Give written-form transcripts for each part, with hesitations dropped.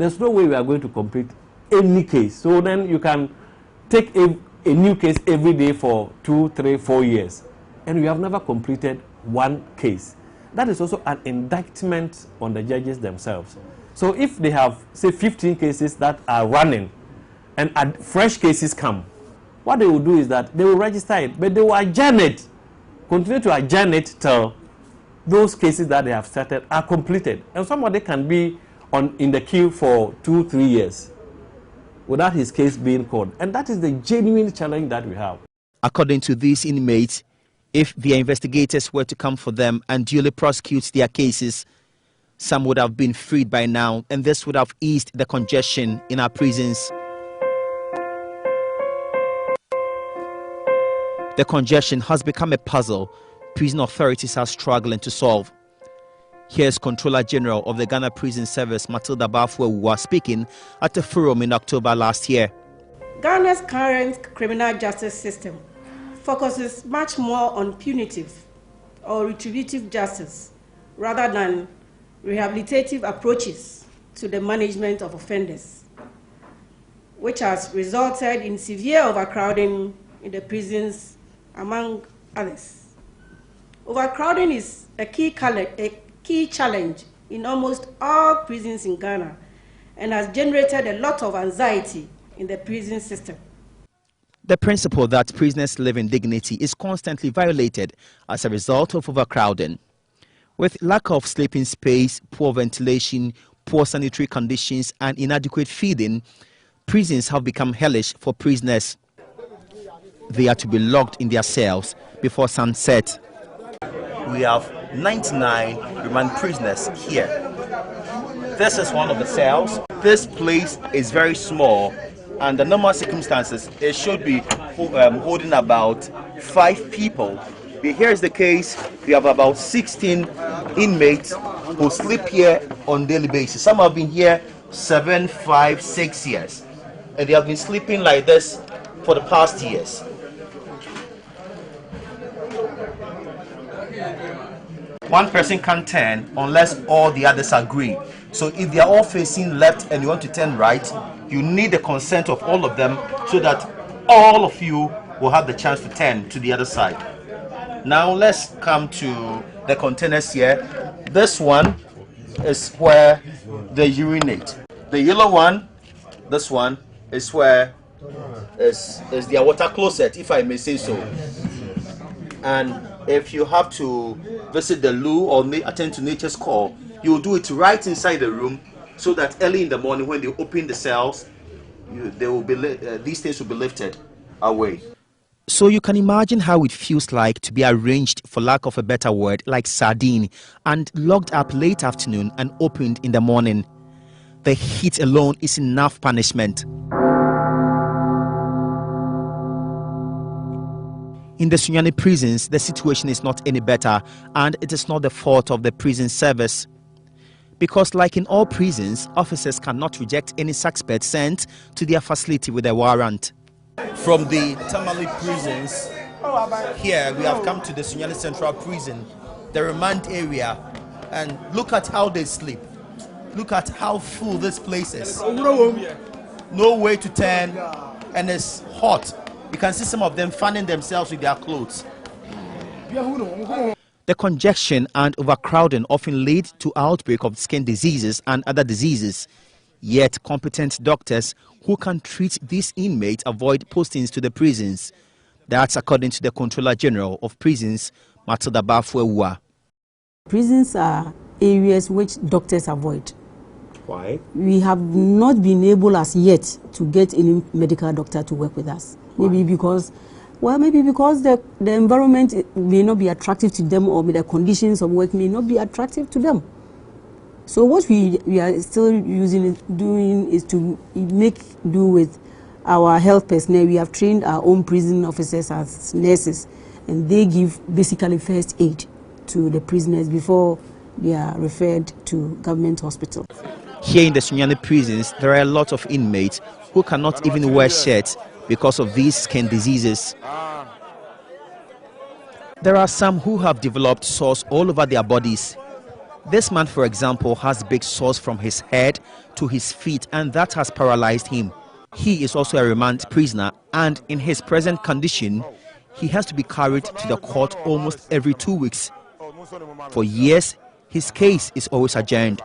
there's no way we are going to complete any case. So then you can take a new case every day for 2, 3, 4 years, and we have never completed one case. That is also an indictment on the judges themselves. So if they have, say, 15 cases that are running, and fresh cases come, what they will do is that they will register it, but they will adjourn it, continue to adjourn it till those cases that they have started are completed. And somebody can be in the queue for 2, 3 years without his case being called. And that is the genuine challenge that we have. According to these inmates, if their investigators were to come for them and duly prosecute their cases, some would have been freed by now, and this would have eased the congestion in our prisons. The congestion has become a puzzle prison authorities are struggling to solve. Here's Controller General of the Ghana Prison Service, Matilda Bafwe, who was speaking at a forum in October last year. Ghana's current criminal justice system focuses much more on punitive or retributive justice rather than rehabilitative approaches to the management of offenders, which has resulted in severe overcrowding in the prisons, among others. Overcrowding is a key challenge in almost all prisons in Ghana and has generated a lot of anxiety in the prison system. The principle that prisoners live in dignity is constantly violated as a result of overcrowding. With lack of sleeping space, poor ventilation, poor sanitary conditions and inadequate feeding, prisons have become hellish for prisoners. They are to be locked in their cells before sunset. We have 99 remand prisoners here. This is one of the cells. This place is very small. Under normal circumstances, it should be holding about 5 people. But here's the case. We have about 16 inmates who sleep here on a daily basis. Some have been here 7, 5, 6 years. And they have been sleeping like this for the past years. One person can't turn unless all the others agree. So if they are all facing left and you want to turn right, you need the consent of all of them so that all of you will have the chance to turn to the other side. Now let's come to the containers here. This one is where they urinate. The yellow one, this one, is where is their water closet, if I may say so. And if you have to visit the loo or attend to nature's call, you will do it right inside the room so that early in the morning when they open the cells, these things will be lifted away. So you can imagine how it feels like to be arranged, for lack of a better word, like sardine, and locked up late afternoon and opened in the morning. The heat alone is enough punishment. In the Sunyani prisons, the situation is not any better, and it is not the fault of the prison service. Because like in all prisons, officers cannot reject any suspect sent to their facility with a warrant. From the Tamale prisons, here we have come to the Sunyani Central Prison, the remand area, and look at how they sleep. Look at how full this place is. No way to turn, and it's hot. You can see some of them fanning themselves with their clothes. The congestion and overcrowding often lead to outbreak of skin diseases and other diseases. Yet competent doctors who can treat these inmates avoid postings to the prisons. That's according to the Controller General of Prisons, Matilda Bafwe. Prisons are areas which doctors avoid. Why? We have not been able as yet to get any medical doctor to work with us. Maybe because the environment may not be attractive to them, or the conditions of work may not be attractive to them. So what we are still doing is to make do with our health personnel. We have trained our own prison officers as nurses, and they give basically first aid to the prisoners before they are referred to government hospital. Here in the Sunyani prisons, there are a lot of inmates who cannot even wear shirts because of these skin diseases. There are some who have developed sores all over their bodies. This man, for example, has big sores from his head to his feet, and that has paralyzed him. He is also a remand prisoner, and in his present condition, he has to be carried to the court almost every 2 weeks. For years, his case is always adjourned.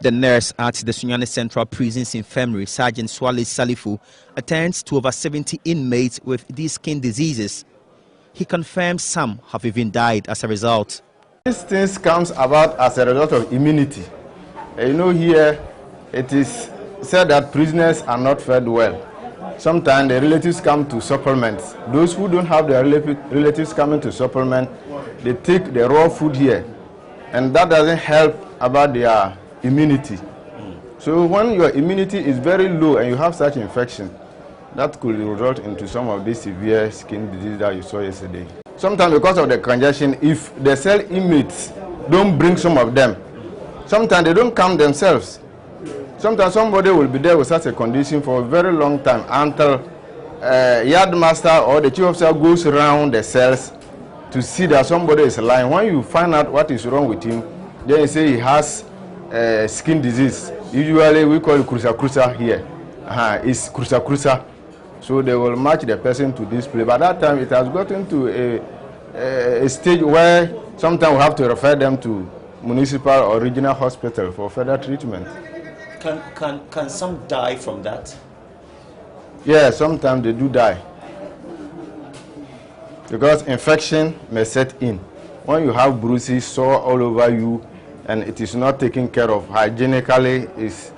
The nurse at the Sunyani Central Prison's Infirmary, Sergeant Swale Salifu, attends to over 70 inmates with these skin diseases. He confirms some have even died as a result. These things comes about as a result of immunity. You know, here it is said that prisoners are not fed well. Sometimes the relatives come to supplement. Those who don't have their relatives coming to supplement, they take the raw food here, and that doesn't help about their immunity. So when your immunity is very low and you have such infection, that could result into some of these severe skin disease that you saw yesterday. Sometimes because of the congestion, if the cell inmates don't bring some of them, sometimes they don't come themselves. Sometimes somebody will be there with such a condition for a very long time until yard master or the chief officer goes around the cells to see that somebody is lying. When you find out what is wrong with him, then you say he has skin disease. Usually we call it cruza here. It's cruza. So they will match the person to this place. By that time, it has gotten to a stage where sometimes we have to refer them to municipal or regional hospital for further treatment. Can some die from that? Yeah, sometimes they do die. Because infection may set in. When you have bruises, sore all over you, and it is not taken care of hygienically, is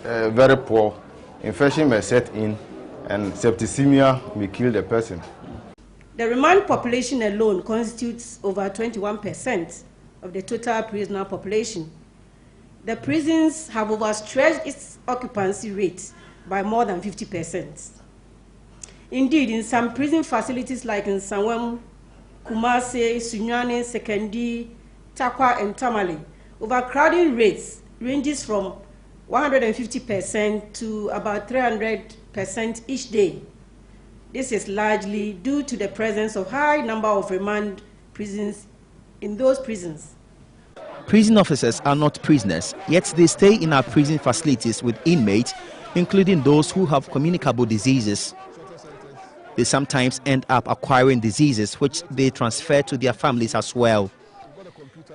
very poor, infection may set in, and septicemia may kill the person. The remand population alone constitutes over 21% of the total prisoner population. The prisons have overstretched its occupancy rate by more than 50%. Indeed, in some prison facilities like in Sanwem, Kumase, Sunyani, Sekendi, Takwa, and Tamale, overcrowding rates ranges from 150% to about 300% each day. This is largely due to the presence of high number of remand prisons in those prisons. Prison officers are not prisoners, yet they stay in our prison facilities with inmates, including those who have communicable diseases. They sometimes end up acquiring diseases which they transfer to their families as well.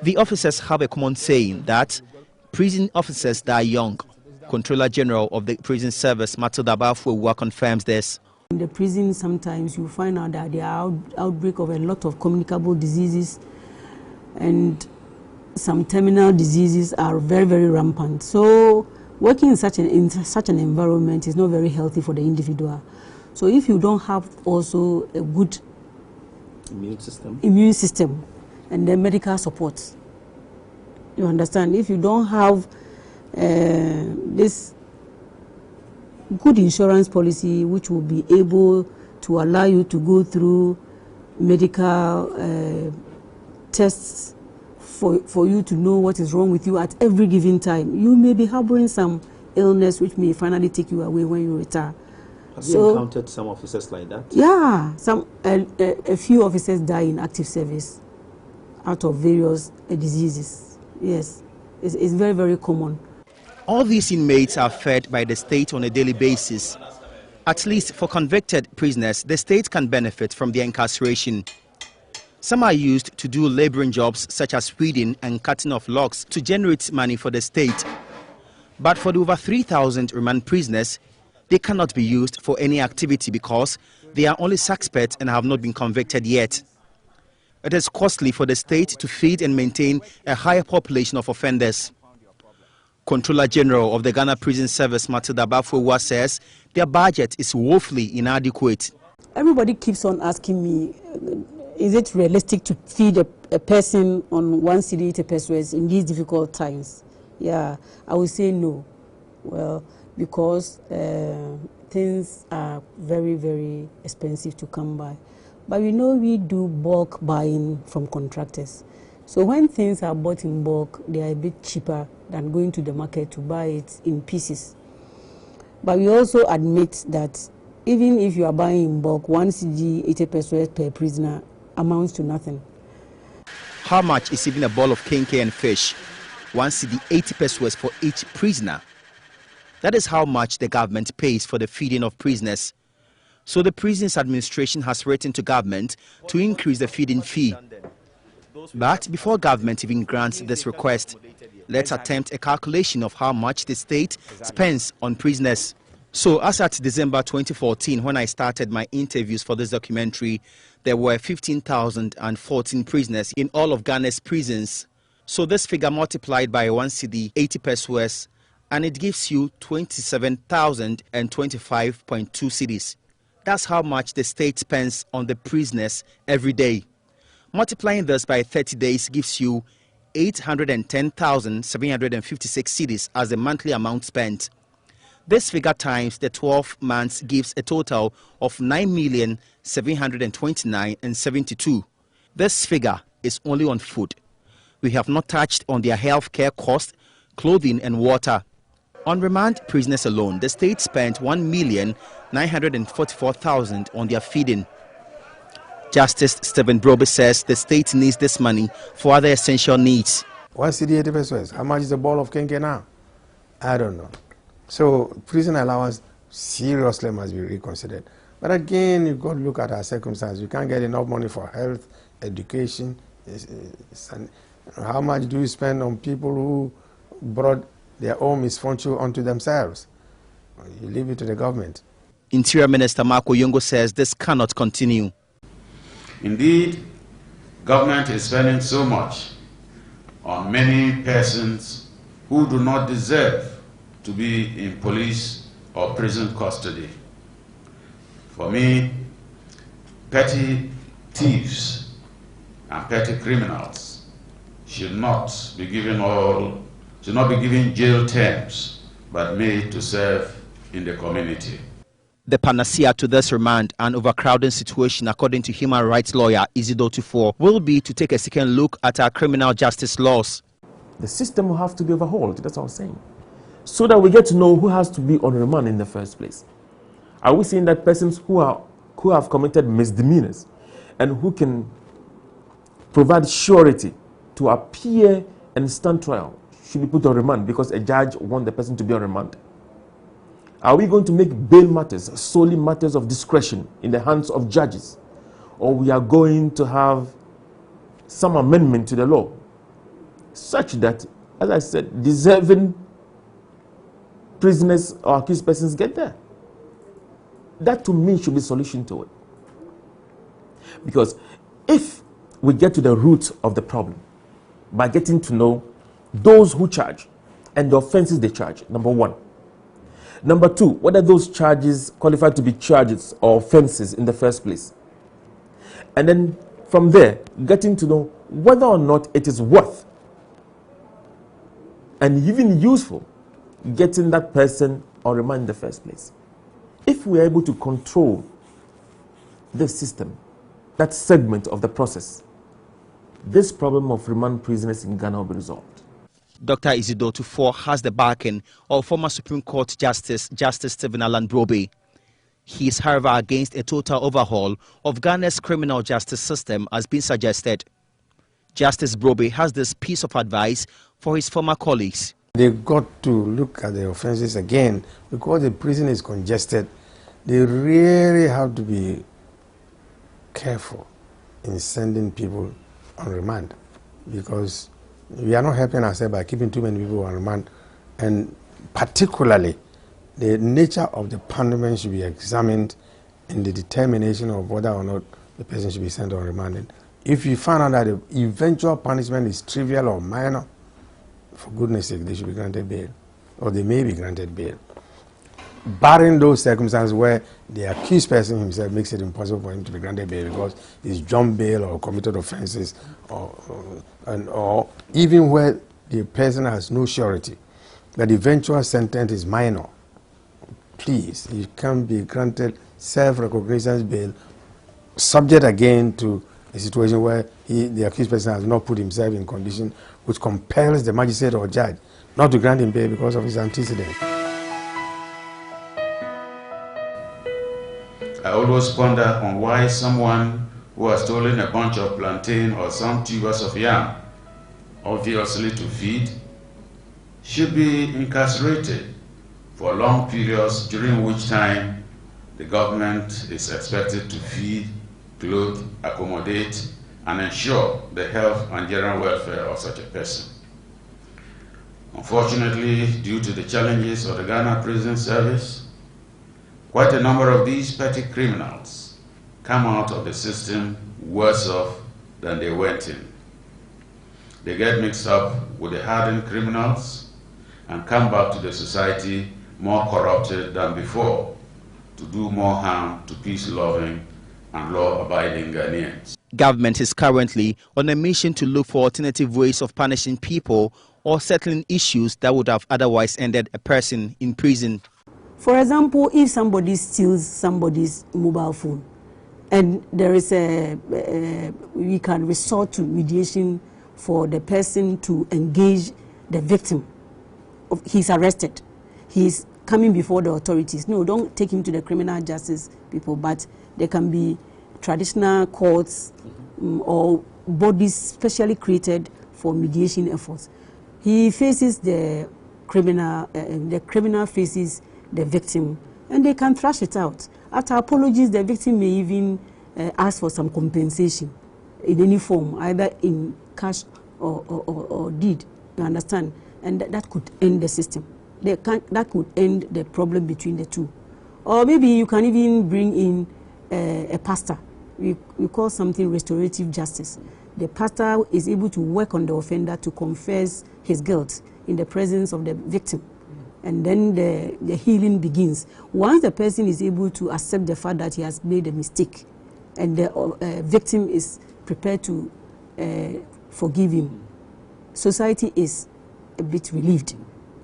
The officers have a common saying that prison officers die young. Controller General of the Prison Service, Matilda Bafuwa, confirms this. In the prison, sometimes you find out that there are outbreak of a lot of communicable diseases, and some terminal diseases are very, very rampant. So working in such an environment is not very healthy for the individual. So if you don't have also a good immune system and the medical support, you understand, if you don't have this good insurance policy which will be able to allow you to go through medical tests for you to know what is wrong with you at every given time, you may be harboring some illness which may finally take you away when you retire. Have you encountered some officers like that? Yeah, a few officers die in active service out of various diseases. Yes, it's very, very common. All these inmates are fed by the state on a daily basis. At least for convicted prisoners, the state can benefit from their incarceration. Some are used to do laboring jobs such as weeding and cutting of logs to generate money for the state. But for the over 3,000 remand prisoners, they cannot be used for any activity because they are only suspects and have not been convicted yet. It is costly for the state to feed and maintain a higher population of offenders. Controller General of the Ghana Prison Service, Matilda Bafuwa, says their budget is woefully inadequate. Everybody keeps on asking me, is it realistic to feed a person on 1 cedi per pesos in these difficult times? Yeah, I would say no. Well, because things are very, very expensive to come by. But we know we do bulk buying from contractors. So when things are bought in bulk, they are a bit cheaper than going to the market to buy it in pieces. But we also admit that even if you are buying in bulk, 1 cedi 80 pesos per prisoner amounts to nothing. How much is even a bowl of kenke and fish? 1 cedi 80 pesos for each prisoner. That is how much the government pays for the feeding of prisoners. So the Prisons Administration has written to government to increase the feeding fee. But before government even grants this request, let's attempt a calculation of how much the state spends on prisoners. So as at December 2014, when I started my interviews for this documentary, there were 15,014 prisoners in all of Ghana's prisons. So this figure multiplied by 1 cedi 80 pesos, and it gives you 27,025.2 cedis. That's how much the state spends on the prisoners every day. Multiplying this by 30 days gives you 810,756 cedis as the monthly amount spent. This figure times the 12 months gives a total of 9,729,072. This figure is only on food. We have not touched on their health care costs, clothing and water. On remand prisoners alone, the state spent 1,944,000 on their feeding. Justice Stephen Brobe says the state needs this money for other essential needs. 1 cedi 80 pesos. How much is a ball of kenke now? I don't know. So prison allowance seriously must be reconsidered. But again, you've got to look at our circumstances. We can't get enough money for health, education. How much do you spend on people who brought their own misfortune onto themselves? You leave it to the government. Interior Minister Marco Yongo says this cannot continue. Indeed, government is spending so much on many persons who do not deserve to be in police or prison custody. For me, petty thieves and petty criminals should not be given jail terms, but made to serve in the community. The panacea to this remand and overcrowding situation, according to human rights lawyer Isidore Tufo, will be to take a second look at our criminal justice laws. The system will have to be overhauled, that's what I'm saying. So that we get to know who has to be on remand in the first place. Are we saying that persons who have committed misdemeanors and who can provide surety to appear and stand trial should be put on remand because a judge wants the person to be on remand? Are we going to make bail matters solely matters of discretion in the hands of judges? Or we are going to have some amendment to the law such that, as I said, deserving prisoners or accused persons get there? That to me should be a solution to it. Because if we get to the root of the problem by getting to know those who charge and the offenses they charge, number one. Number two, whether those charges qualify to be charges or offenses in the first place. And then from there, getting to know whether or not it is worth and even useful getting that person on remand in the first place. If we are able to control the system, that segment of the process, this problem of remand prisoners in Ghana will be resolved. Dr. Isidore Tufo has the backing of former Supreme Court Justice Stephen Alan Brobe. He is, however, against a total overhaul of Ghana's criminal justice system as been suggested. Justice Brobe has this piece of advice for his former colleagues. They've got to look at the offenses again because the prison is congested. They really have to be careful in sending people on remand because we are not helping ourselves by keeping too many people on remand, and particularly the nature of the punishment should be examined in the determination of whether or not the person should be sent on remand. If you find out that the eventual punishment is trivial or minor, for goodness sake, they should be granted bail, or they may be granted bail. Barring those circumstances where the accused person himself makes it impossible for him to be granted bail because he's jumped bail or committed offenses, or even where the person has no surety that the eventual sentence is minor, please, you can be granted self-recognition bail, subject again to a situation where the accused person has not put himself in condition which compels the magistrate or judge not to grant him bail because of his antecedents. I always ponder on why someone who has stolen a bunch of plantain or some tubers of yam, obviously to feed, should be incarcerated for long periods during which time the government is expected to feed, clothe, accommodate, and ensure the health and general welfare of such a person. Unfortunately, due to the challenges of the Ghana Prison Service, quite a number of these petty criminals come out of the system worse off than they went in. They get mixed up with the hardened criminals and come back to the society more corrupted than before, to do more harm to peace-loving and law-abiding Ghanaians. Government is currently on a mission to look for alternative ways of punishing people or settling issues that would have otherwise ended a person in prison. For example, if somebody steals somebody's mobile phone and there is we can resort to mediation for the person to engage the victim. He's arrested. He's coming before the authorities. No, don't take him to the criminal justice people, but there can be traditional courts or bodies specially created for mediation efforts. He faces the criminal faces the victim, and they can thrash it out. After apologies, the victim may even ask for some compensation in any form, either in cash or deed, you understand? And that could end the system. That could end the problem between the two. Or maybe you can even bring in a pastor. We call something restorative justice. The pastor is able to work on the offender to confess his guilt in the presence of the victim. And then the healing begins. Once the person is able to accept the fact that he has made a mistake and the victim is prepared to forgive him, society is a bit relieved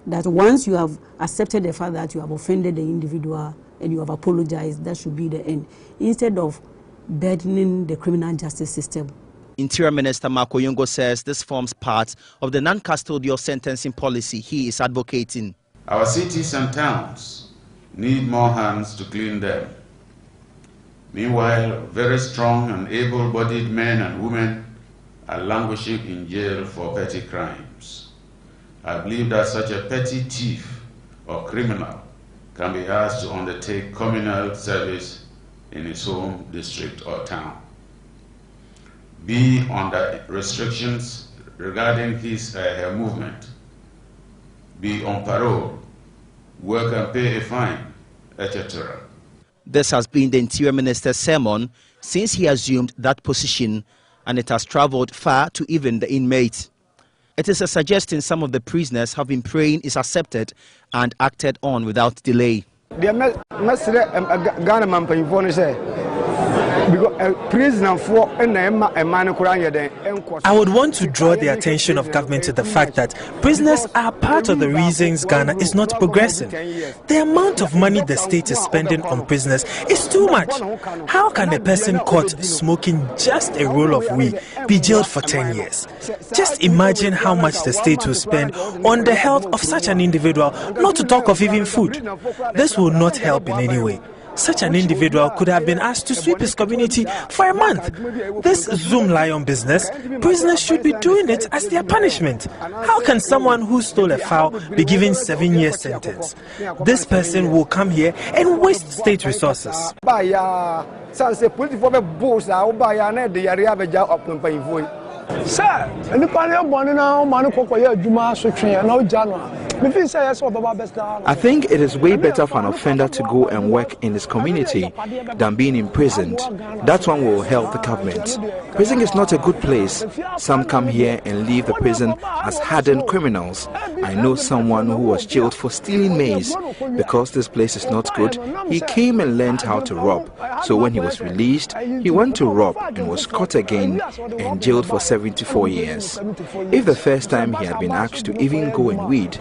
that once you have accepted the fact that you have offended the individual and you have apologized, that should be the end, instead of burdening the criminal justice system. Interior Minister Marco Yongo says this forms part of the non-custodial sentencing policy he is advocating. Our cities and towns need more hands to clean them. Meanwhile, very strong and able-bodied men and women are languishing in jail for petty crimes. I believe that such a petty thief or criminal can be asked to undertake communal service in his home district or town, be under restrictions regarding his her movement, be on parole, work and pay a fine, etc. This has been the Interior Minister's sermon since he assumed that position, and it has traveled far to even the inmates. It is a suggestion some of the prisoners have been praying is accepted and acted on without delay. I would want to draw the attention of government to the fact that prisoners are part of the reasons Ghana is not progressing. The amount of money the state is spending on prisoners is too much. How can a person caught smoking just a roll of weed be jailed for 10 years? Just imagine how much the state will spend on the health of such an individual, not to talk of even food. This will not help in any way. Such an individual could have been asked to sweep his community for a month. This Zoom lion business, prisoners should be doing it as their punishment. How can someone who stole a fowl be given 7-year sentence? This person will come here and waste state resources. Sir, I think it is way better for an offender to go and work in his community than being imprisoned. That one will help the government. Prison is not a good place. Some come here and leave the prison as hardened criminals. I know someone who was jailed for stealing maize. Because this place is not good, he came and learned how to rob. So when he was released, he went to rob and was caught again and jailed for 74 years. If the first time he had been asked to even go and weed,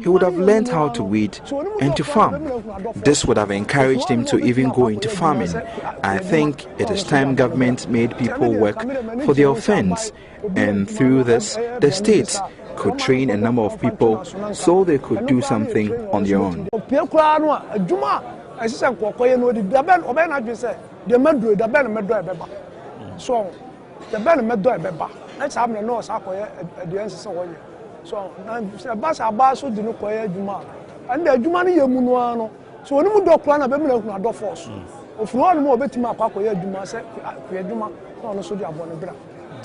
he would have learned how to weed and to farm. This would have encouraged him to even go into farming. I think it is time government made people work for their offense, and through this, the state could train a number of people so they could do something on their own. So the bell me do e beba. Let's have no sa koye aduan se wo ye. So na bas aba so di no koye adwuma. And the adwuma no ye mu no ano. So oni mu do kra na be me na ku do force. Ofuru onu mo obetima akwa koye adwuma se ku adwuma na ono so di abo ne bra.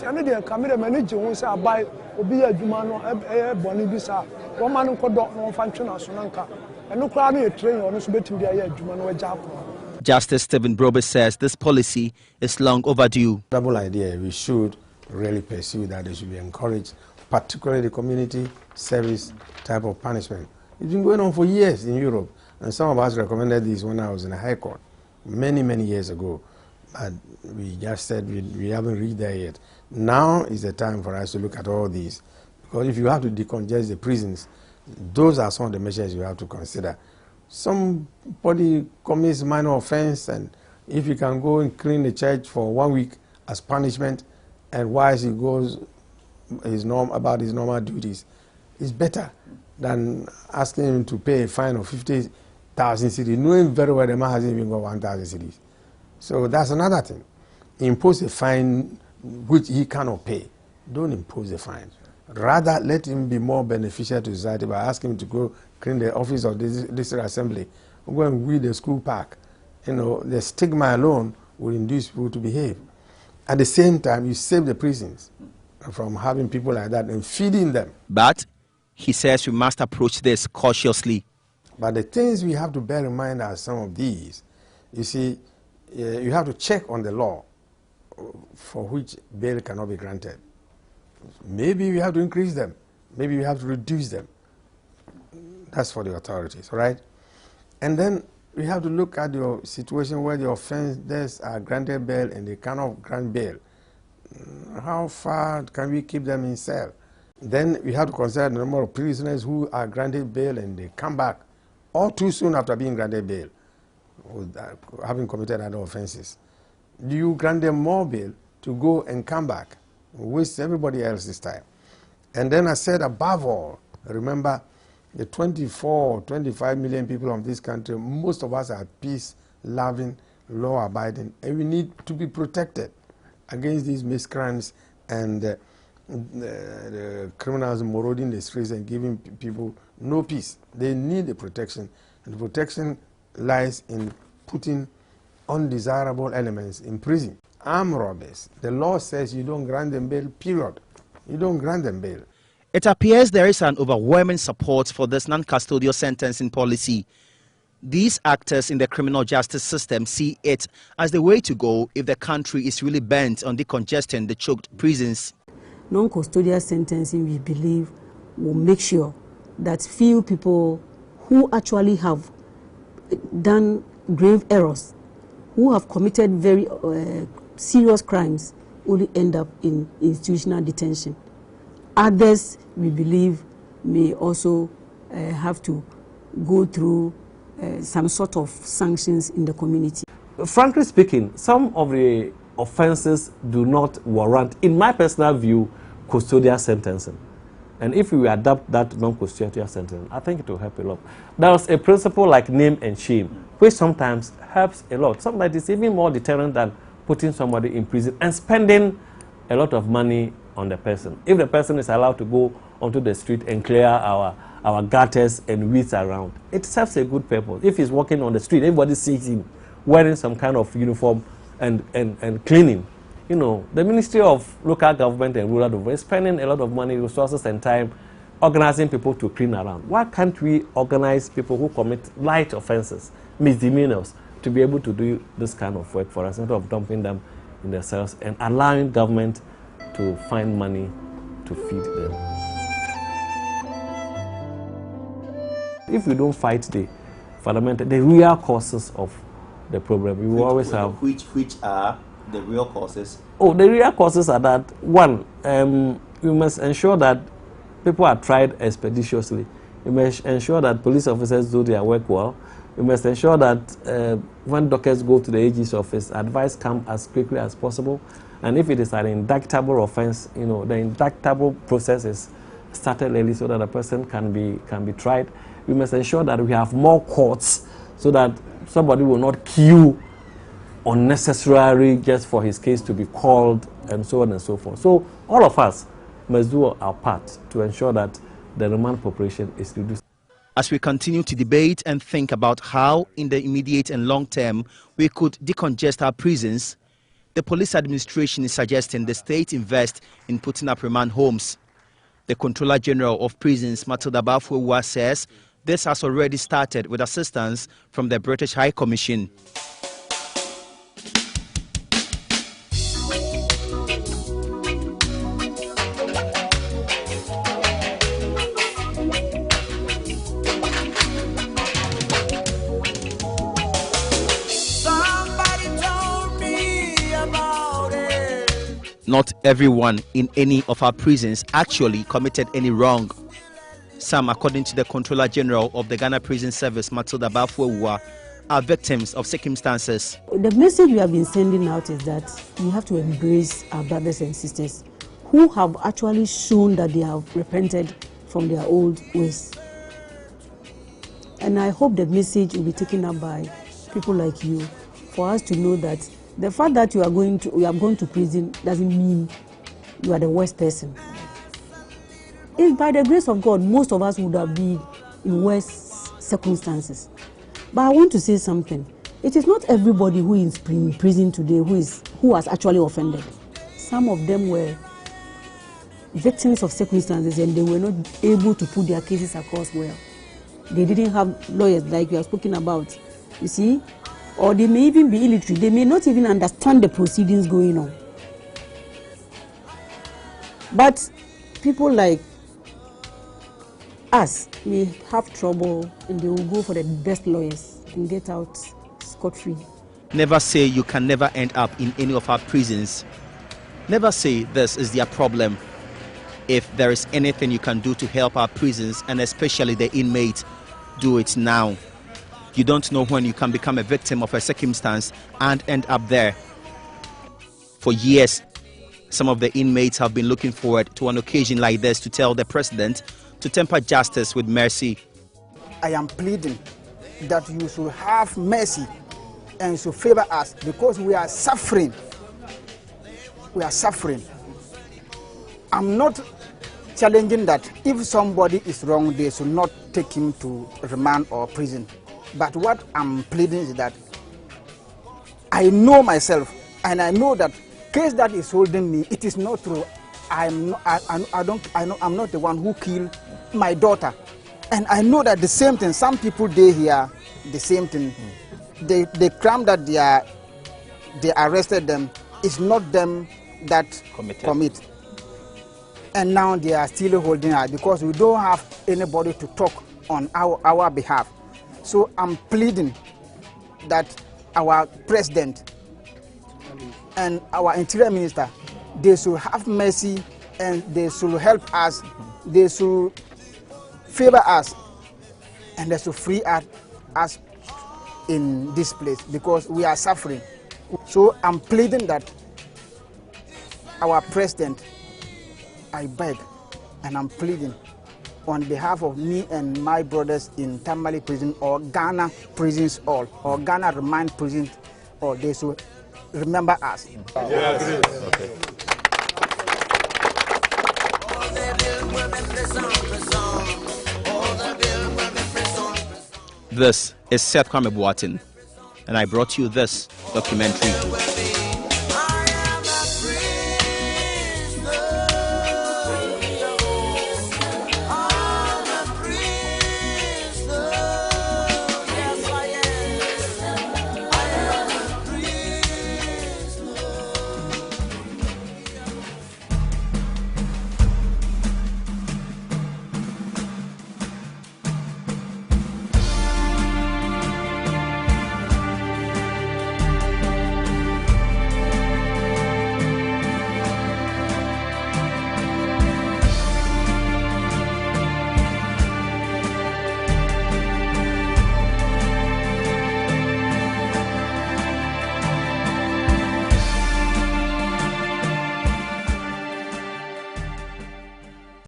Ane de camera manage won say abai obi ya adwuma no e boni bi sa wo ma no kodo no fa ntwe na so nanka eno kra no e train ono so betim dia ya adwuma no waja akọ. Justice Stephen Brobe says this policy is long overdue. Double idea, we should really pursue that. They should be encouraged, particularly the community service type of punishment. It's been going on for years in Europe, and some of us recommended this when I was in the High Court many years ago. But we just said we haven't reached there yet. Now is the time for us to look at all these. Because if you have to decongest the prisons, those are some of the measures you have to consider. Somebody commits minor offense, and if you can go and clean the church for 1 week as punishment, and whilst he goes about his normal duties, it's better than asking him to pay a fine of 50,000 cedis, knowing very well the man hasn't even got 1,000 cedis. So that's another thing. Impose a fine which he cannot pay. Don't impose a fine. Rather, let him be more beneficial to society by asking him to go clean the office of the district assembly, go and weed the school park. You know, the stigma alone will induce people to behave. At the same time, you save the prisons from having people like that and feeding them. But he says we must approach this cautiously. But the things we have to bear in mind are some of these. You see, you have to check on the law for which bail cannot be granted. Maybe we have to increase them. Maybe we have to reduce them. That's for the authorities, right? And then we have to look at your situation where the offenders are granted bail and they cannot grant bail. How far can we keep them in cell? Then we have to consider the number of prisoners who are granted bail and they come back or too soon after being granted bail, having committed other offenses. Do you grant them more bail to go and come back? Waste everybody else's time. And then I said, above all, remember the 24, 25 million people of this country, most of us are peace-loving, law-abiding, and we need to be protected against these miscreants and the criminals marauding the streets and giving people no peace. They need the protection, and the protection lies in putting undesirable elements in prison. Armed robbers, the law says you don't grant them bail, period. You don't grant them bail. It appears there is an overwhelming support for this non-custodial sentencing policy. These actors in the criminal justice system see it as the way to go if the country is really bent on decongesting the choked prisons. Non-custodial sentencing, we believe, will make sure that few people who actually have done grave errors, who have committed very serious crimes, only end up in institutional detention. Others, we believe, may also have to go through some sort of sanctions in the community. Frankly speaking, some of the offenses do not warrant, in my personal view, custodial sentencing. And if we adapt that non-custodial sentencing, I think it will help a lot. There's a principle like name and shame, which sometimes helps a lot. Sometimes it's even more deterrent than putting somebody in prison and spending a lot of money on the person. If the person is allowed to go onto the street and clear our gutters and weeds around, it serves a good purpose. If he's walking on the street, everybody sees him wearing some kind of uniform and cleaning. You know, the Ministry of Local Government and Rural Development is spending a lot of money, resources and time organizing people to clean around. Why can't we organize people who commit light offenses, misdemeanors, to be able to do this kind of work for us instead of dumping them in the cells and allowing government to find money to feed them? If we don't fight the fundamental, the real causes of the problem, we will always have. Which are the real causes? Oh, the real causes are that, one, we must ensure that people are tried expeditiously. We must ensure that police officers do their work well. We must ensure that when dockets go to the AG's office, advice comes as quickly as possible. And if it is an indictable offense, you know, the indictable process is started early so that a person can be tried. We must ensure that we have more courts so that somebody will not queue unnecessary just for his case to be called and so on and so forth. So all of us must do our part to ensure that the remand population is reduced. As we continue to debate and think about how, in the immediate and long term, we could decongest our prisons, the police administration is suggesting the state invest in putting up remand homes. The Controller General of Prisons, Matilda Bafuwa, says this has already started with assistance from the British High Commission. Not everyone in any of our prisons actually committed any wrong. Some, according to the Controller General of the Ghana Prison Service, Matilda Bafuwa, are victims of circumstances. The message we have been sending out is that we have to embrace our brothers and sisters who have actually shown that they have repented from their old ways. And I hope the message will be taken up by people like you for us to know that the fact that you have gone to prison doesn't mean you are the worst person. If by the grace of God, most of us would have been in worse circumstances. But I want to say something. It is not everybody who is in prison today who has actually offended. Some of them were victims of circumstances and they were not able to put their cases across well. They didn't have lawyers like we have spoken about, you see? Or they may even be illiterate. They may not even understand the proceedings going on. But people like us may have trouble and they will go for the best lawyers and get out scot-free. Never say you can never end up in any of our prisons. Never say this is their problem. If there is anything you can do to help our prisons and especially the inmates, do it now. You don't know when you can become a victim of a circumstance and end up there. For years, some of the inmates have been looking forward to an occasion like this to tell the president to temper justice with mercy. I am pleading that you should have mercy and should favor us because we are suffering. We are suffering. I'm not challenging that if somebody is wrong, they should not take him to remand or prison. But what I'm pleading is that I know myself and I know that case that is holding me, it is not true. I'm not the one who killed my daughter. And I know that the same thing, some people they hear the same thing. The crime that they arrested them is not them that commit. And now they are still holding her because we don't have anybody to talk on our behalf. So I'm pleading that our president and our interior minister, they should have mercy and they should help us, they should favor us, and they should free us in this place because we are suffering. So I'm pleading that our president, I beg and I'm pleading on behalf of me and my brothers in Tamale prison or Ghana prisons all, or Ghana remand prisons all, they should remember us. Okay. This is Seth.boateng, and I brought you this documentary.